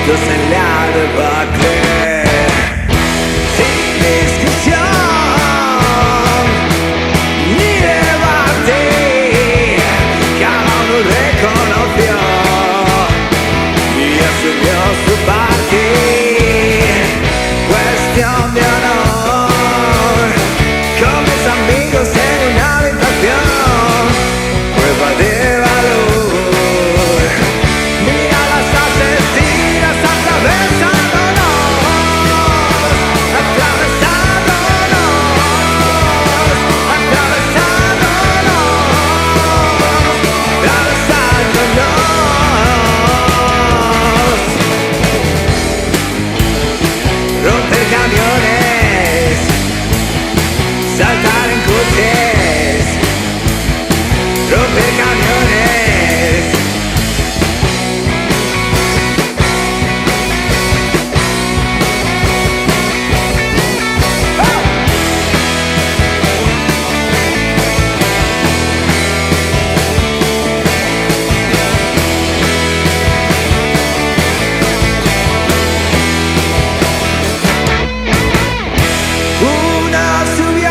minutos en la debacle. Sin discusión ni debate, cada uno reconoció y asumió su parte. Cuestión de honor, con mis amigos en una habitación. Prueba de valor, mira a las asesinas atravesándonos, atravesándonos, atravesándonos. Romper camiones, saltar en coches, romper camiones. Uno subió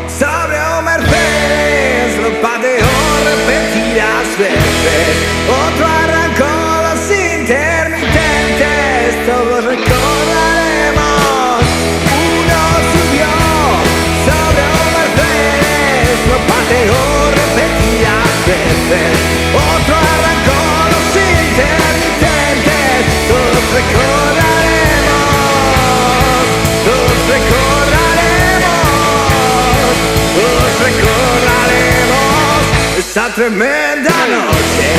sobre un Mercedes, lo pateó repetidas veces. Otro arrancó los intermitentes, todos recordaremos. Uno subió sobre un Mercedes, lo pateó repetidas veces. Otro arrancó los intermitentes, todos recordaremos. Todos recordaremos, todos recordaremos esa tremenda noche.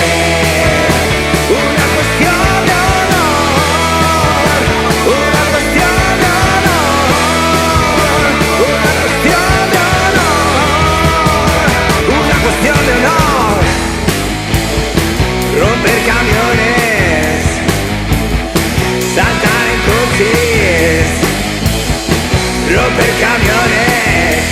Una cuestión de honor, una cuestión de honor, una cuestión de honor, una cuestión de honor. Romper camiones, saltar en coches, romper camiones.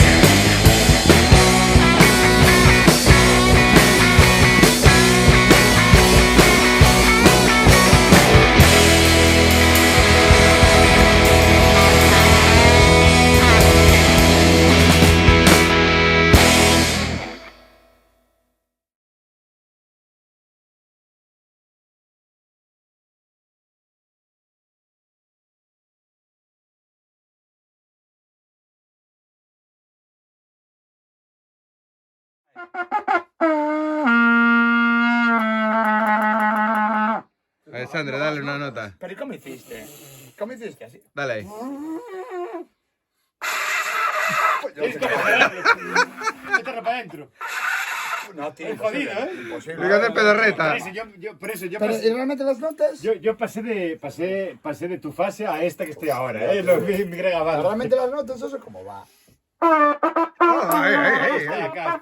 Alessandro, dale una nota. Pero ¿y cómo hiciste? ¿Cómo hiciste así? Dale ahí. Mételo para adentro. No, tío, Es jodido, ¿eh? imposible. Hay que hacer pedorreta. Por eso yo Pero, ¿y pasé, realmente las notas? yo pasé de tu fase a esta que estoy ahora, ¿eh? Lo vi en mi grega abajo. ¿Realmente las notas? ¿Eso cómo va? Ay, ay, ay, Está ay. acá.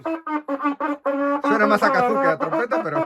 Suena más a kazoo que a trompeta, pero...